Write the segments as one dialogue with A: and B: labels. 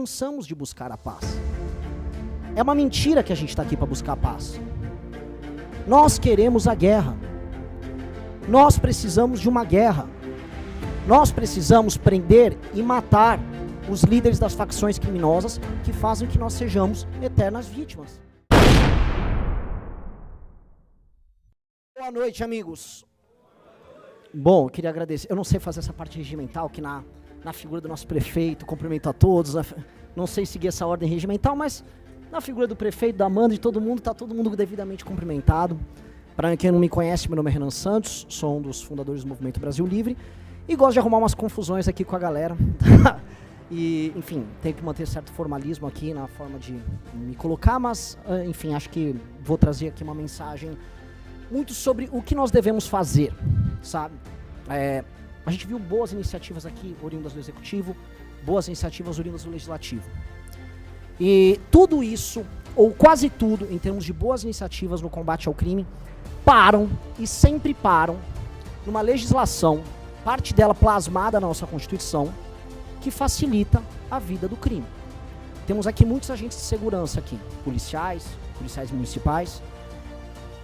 A: Cansamos de buscar a paz. É uma mentira que a gente está aqui para buscar a paz. Nós queremos a guerra. Nós precisamos de uma guerra. Nós precisamos prender e matar os líderes das facções criminosas que fazem que nós sejamos eternas vítimas. Boa noite, amigos. Bom, eu queria agradecer. Eu não sei fazer essa parte regimental, que na figura do nosso prefeito, cumprimento a todos. Não sei seguir essa ordem regimental, mas na figura do prefeito, da Amanda, de todo mundo, está todo mundo devidamente cumprimentado. Para quem não me conhece, meu nome é Renan Santos, sou um dos fundadores do Movimento Brasil Livre e gosto de arrumar umas confusões aqui com a galera. E, enfim, tenho que manter certo formalismo aqui na forma de me colocar, mas, enfim, acho que vou trazer aqui uma mensagem muito sobre o que nós devemos fazer, sabe? A gente viu boas iniciativas aqui, oriundas do Executivo, boas iniciativas oriundas do Legislativo. E tudo isso, ou quase tudo, em termos de boas iniciativas no combate ao crime, param e sempre param numa legislação, parte dela plasmada na nossa Constituição, que facilita a vida do crime. Temos aqui muitos agentes de segurança aqui, policiais municipais.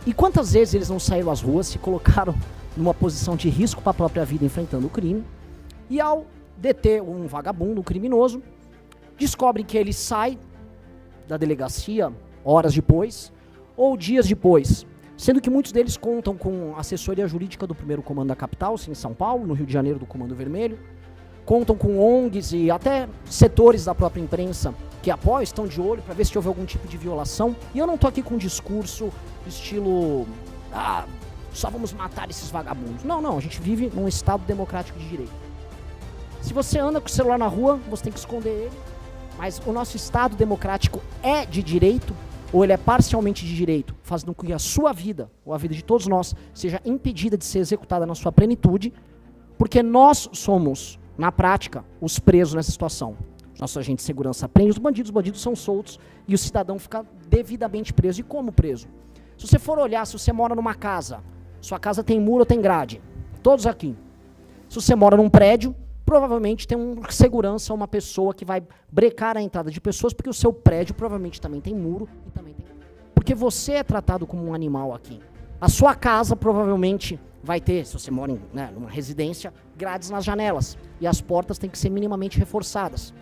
A: E quantas vezes eles não saíram às ruas, se colocaram numa posição de risco para a própria vida enfrentando o crime, e ao deter um vagabundo, um criminoso, descobrem que ele sai da delegacia horas depois, ou dias depois, sendo que muitos deles contam com assessoria jurídica do 1º Comando da Capital, em São Paulo, no Rio de Janeiro do Comando Vermelho, contam com ONGs e até setores da própria imprensa que apoiam, estão de olho para ver se houve algum tipo de violação. E eu não tô aqui com um discurso estilo, só vamos matar esses vagabundos. Não, a gente vive num Estado democrático de direito. Se você anda com o celular na rua, você tem que esconder ele, mas o nosso Estado democrático é de direito, ou ele é parcialmente de direito, fazendo com que a sua vida, ou a vida de todos nós, seja impedida de ser executada na sua plenitude, porque nós somos, na prática, os presos nessa situação. Nosso agente de segurança prende os bandidos são soltos e o cidadão fica devidamente preso. E como preso? Se você for olhar, se você mora numa casa, sua casa tem muro ou tem grade, todos aqui. Se você mora num prédio, provavelmente tem um segurança, uma pessoa que vai brecar a entrada de pessoas, porque o seu prédio provavelmente também tem muro e também tem... Porque você é tratado como um animal aqui. A sua casa provavelmente vai ter, se você mora em, numa residência, grades nas janelas. E as portas têm que ser minimamente reforçadas.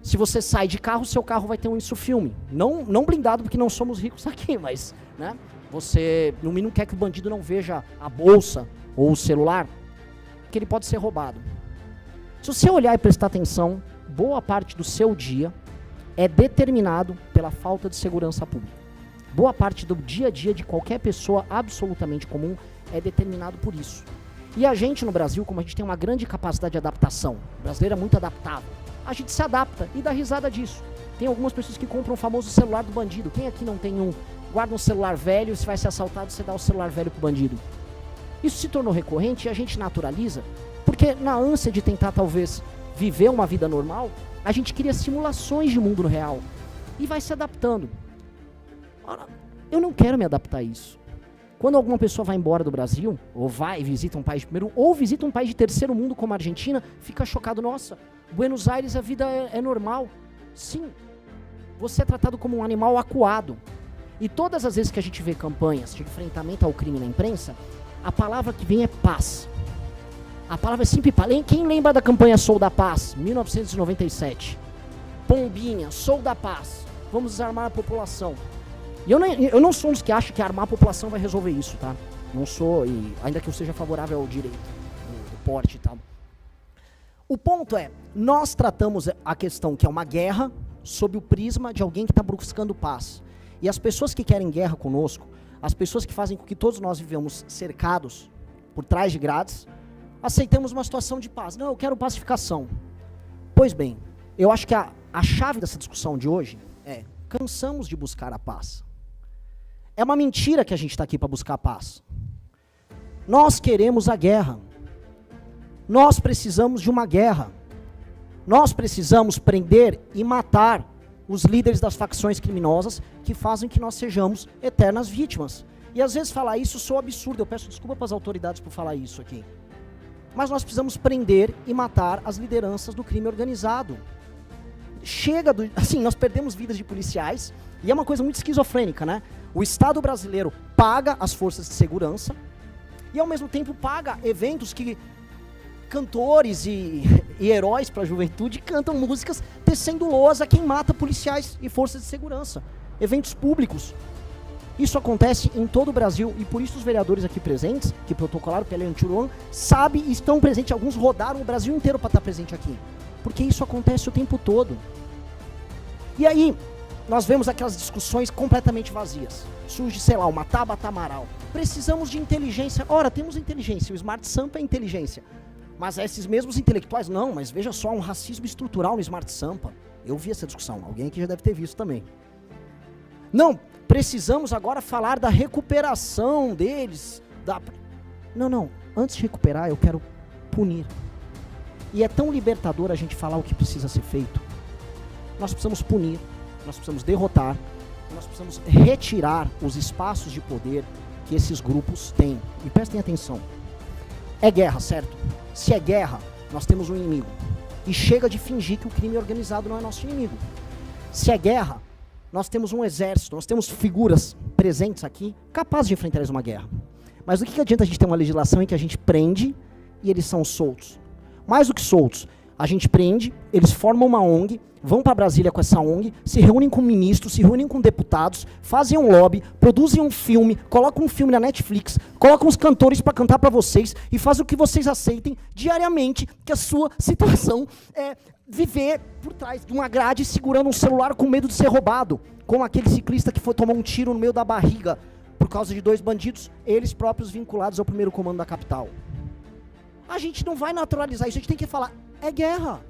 A: Se você sai de carro, seu carro vai ter um insufilme. Não blindado, porque não somos ricos aqui, mas você, no mínimo, quer que o bandido não veja a bolsa ou o celular, que ele pode ser roubado. Se você olhar e prestar atenção, boa parte do seu dia é determinado pela falta de segurança pública. Boa parte do dia a dia de qualquer pessoa absolutamente comum é determinado por isso. E a gente no Brasil, como a gente tem uma grande capacidade de adaptação, o brasileiro é muito adaptável, a gente se adapta e dá risada disso. Tem algumas pessoas que compram o famoso celular do bandido. Quem aqui não tem um? Guarda um celular velho, se vai ser assaltado, você dá o celular velho pro bandido. Isso se tornou recorrente e a gente naturaliza, porque na ânsia de tentar talvez viver uma vida normal, a gente cria simulações de mundo real e vai se adaptando. Ora, eu não quero me adaptar a isso. Quando alguma pessoa vai embora do Brasil, ou vai e visita um país de primeiro, ou visita um país de terceiro mundo como a Argentina, fica chocado, nossa, Buenos Aires a vida é normal. Sim, você é tratado como um animal acuado. E todas as vezes que a gente vê campanhas de enfrentamento ao crime na imprensa, a palavra que vem é paz. A palavra é sempre paz. Quem lembra da campanha Sou da Paz, 1997? Pombinha, Sou da Paz, vamos desarmar a população. E eu não sou um dos que acha que armar a população vai resolver isso, tá? Não sou, ainda que eu seja favorável ao direito, do porte e tal. O ponto é, nós tratamos a questão que é uma guerra sob o prisma de alguém que está buscando paz. E as pessoas que querem guerra conosco, as pessoas que fazem com que todos nós vivamos cercados por trás de grades, aceitamos uma situação de paz. Não, eu quero pacificação. Pois bem, eu acho que a chave dessa discussão de hoje é: cansamos de buscar a paz. É uma mentira que a gente está aqui para buscar a paz. Nós queremos a guerra. Nós precisamos de uma guerra. Nós precisamos prender e matar os líderes das facções criminosas que fazem que nós sejamos eternas vítimas. E às vezes falar isso soa absurdo. Eu peço desculpa para as autoridades por falar isso aqui. Mas nós precisamos prender e matar as lideranças do crime organizado. chega do... Assim, nós perdemos vidas de policiais, e é uma coisa muito esquizofrênica, né? O Estado brasileiro paga as forças de segurança, e ao mesmo tempo paga eventos que cantores e heróis para a juventude cantam músicas tecendo lousa a quem mata policiais e forças de segurança. Eventos públicos. Isso acontece em todo o Brasil, e por isso os vereadores aqui presentes, que protocolaram pela Antiruan, sabem e estão presentes. Alguns rodaram o Brasil inteiro para estar presente aqui. Porque isso acontece o tempo todo. E aí, nós vemos aquelas discussões completamente vazias. Surge, sei lá, uma Tabata Amaral. Precisamos de inteligência. Ora, temos inteligência, o Smart Sampa é inteligência. Mas esses mesmos intelectuais, não, mas veja só, um racismo estrutural no Smart Sampa. Eu vi essa discussão, alguém aqui já deve ter visto também. Não, precisamos agora falar da recuperação deles. Não, antes de recuperar eu quero punir. E é tão libertador a gente falar o que precisa ser feito. Nós precisamos punir, nós precisamos derrotar, nós precisamos retirar os espaços de poder que esses grupos têm. E prestem atenção, é guerra, certo? Se é guerra, nós temos um inimigo. E chega de fingir que o crime organizado não é nosso inimigo. Se é guerra, nós temos um exército, nós temos figuras presentes aqui capazes de enfrentar uma guerra. Mas do que adianta a gente ter uma legislação em que a gente prende e eles são soltos? Mais do que soltos, a gente prende, eles formam uma ONG, vão para Brasília com essa ONG, se reúnem com ministros, se reúnem com deputados, fazem um lobby, produzem um filme, colocam um filme na Netflix, colocam os cantores para cantar para vocês e fazem o que vocês aceitem diariamente, que a sua situação é viver por trás de uma grade segurando um celular com medo de ser roubado, como aquele ciclista que foi tomar um tiro no meio da barriga por causa de 2 bandidos, eles próprios vinculados ao primeiro comando da capital. A gente não vai naturalizar isso, a gente tem que falar, é guerra.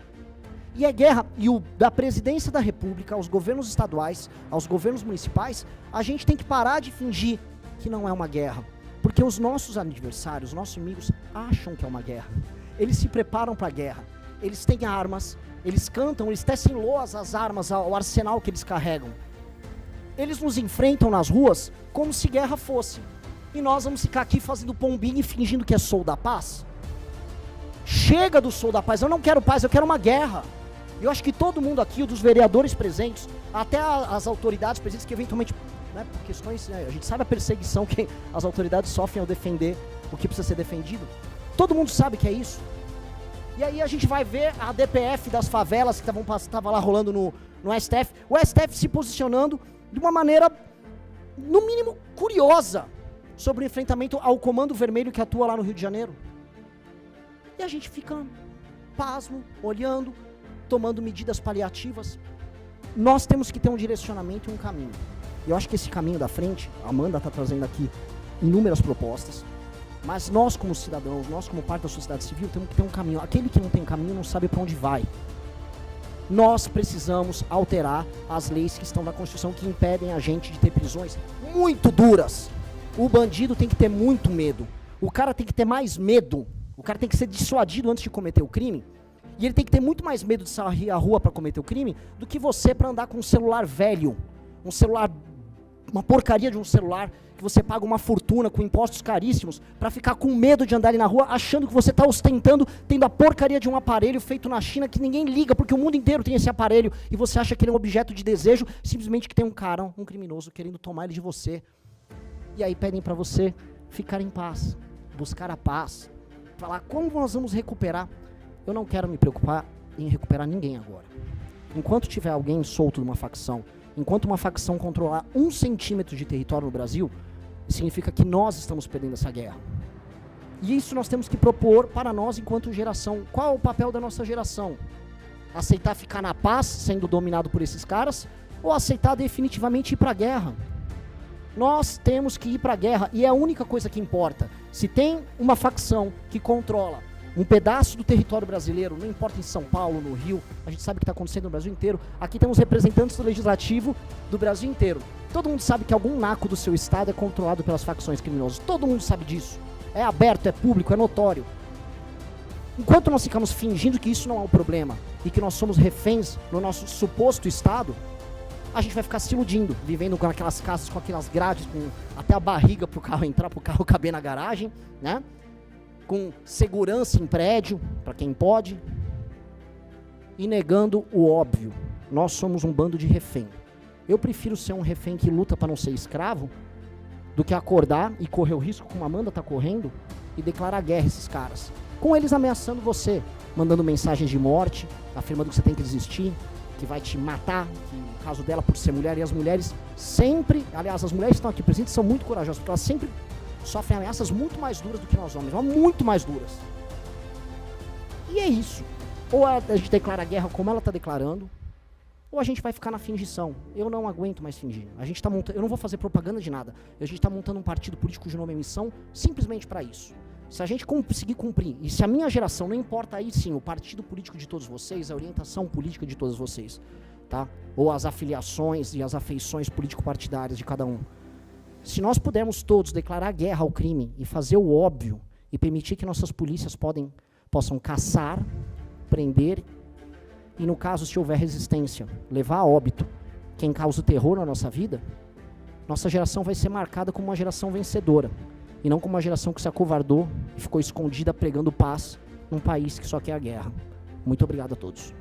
A: E é guerra, e da presidência da república, aos governos estaduais, aos governos municipais, a gente tem que parar de fingir que não é uma guerra. Porque os nossos adversários, os nossos inimigos, acham que é uma guerra. Eles se preparam para a guerra, eles têm armas, eles cantam, eles tecem loas às armas, ao arsenal que eles carregam. Eles nos enfrentam nas ruas como se guerra fosse. E nós vamos ficar aqui fazendo pombinho e fingindo que é Sou da Paz? Chega do Sou da Paz, eu não quero paz, eu quero uma guerra. Eu acho que todo mundo aqui, dos vereadores presentes, até as autoridades presentes que eventualmente, né, por questões, a gente sabe a perseguição que as autoridades sofrem ao defender o que precisa ser defendido. Todo mundo sabe que é isso. E aí a gente vai ver a DPF das favelas que estava lá rolando no STF, o STF se posicionando de uma maneira, no mínimo, curiosa sobre o enfrentamento ao Comando Vermelho que atua lá no Rio de Janeiro. E a gente fica pasmo, olhando, tomando medidas paliativas. Nós temos que ter um direcionamento e um caminho. Eu acho que esse caminho da frente, a Amanda está trazendo aqui inúmeras propostas, mas nós como cidadãos, nós como parte da sociedade civil, temos que ter um caminho. Aquele que não tem caminho não sabe para onde vai. Nós precisamos alterar as leis que estão na Constituição que impedem a gente de ter prisões muito duras. O bandido tem que ter muito medo. O cara tem que ter mais medo. O cara tem que ser dissuadido antes de cometer o crime. E ele tem que ter muito mais medo de sair à rua para cometer o crime do que você para andar com um celular velho. Um celular, uma porcaria de um celular, que você paga uma fortuna com impostos caríssimos, para ficar com medo de andar ali na rua, achando que você está ostentando, tendo a porcaria de um aparelho feito na China que ninguém liga, porque o mundo inteiro tem esse aparelho, e você acha que ele é um objeto de desejo, simplesmente que tem um cara, um criminoso, querendo tomar ele de você. E aí pedem para você ficar em paz, buscar a paz, falar como nós vamos recuperar. Eu não quero me preocupar em recuperar ninguém agora. Enquanto tiver alguém solto de uma facção, enquanto uma facção controlar 1 centímetro de território no Brasil, significa que nós estamos perdendo essa guerra. E isso nós temos que propor para nós enquanto geração. Qual é o papel da nossa geração? Aceitar ficar na paz, sendo dominado por esses caras, ou aceitar definitivamente ir para a guerra? Nós temos que ir para a guerra, e é a única coisa que importa. Se tem uma facção que controla um pedaço do território brasileiro, não importa em São Paulo, no Rio, a gente sabe o que está acontecendo no Brasil inteiro. Aqui temos representantes do legislativo do Brasil inteiro. Todo mundo sabe que algum naco do seu estado é controlado pelas facções criminosas. Todo mundo sabe disso. É aberto, é público, é notório. Enquanto nós ficamos fingindo que isso não é um problema e que nós somos reféns no nosso suposto estado, a gente vai ficar se iludindo, vivendo com aquelas casas, com aquelas grades, com até a barriga para o carro entrar, para o carro caber na garagem, né? Com segurança em prédio, para quem pode, e negando o óbvio, nós somos um bando de refém. Eu prefiro ser um refém que luta para não ser escravo do que acordar e correr o risco, como a Amanda tá correndo, e declarar guerra a esses caras. Com eles ameaçando você, mandando mensagens de morte, afirmando que você tem que desistir, que vai te matar, que no caso dela por ser mulher, e as mulheres sempre, aliás, as mulheres que estão aqui presentes são muito corajosas, porque elas sempre sofrem ameaças muito mais duras do que nós homens, muito mais duras. E é isso. Ou a gente declara guerra como ela está declarando, ou a gente vai ficar na fingição. Eu não aguento mais fingir. A gente tá montando, eu não vou fazer propaganda de nada. A gente está montando um partido político cujo nome é Missão, simplesmente para isso. Se a gente conseguir cumprir, e se a minha geração, não importa aí sim, o partido político de todos vocês, a orientação política de todos vocês, tá? Ou as afiliações e as afeições político-partidárias de cada um. Se nós pudermos todos declarar guerra ao crime e fazer o óbvio e permitir que nossas polícias possam caçar, prender e, no caso, se houver resistência, levar a óbito quem causa o terror na nossa vida, nossa geração vai ser marcada como uma geração vencedora e não como uma geração que se acovardou e ficou escondida pregando paz num país que só quer a guerra. Muito obrigado a todos.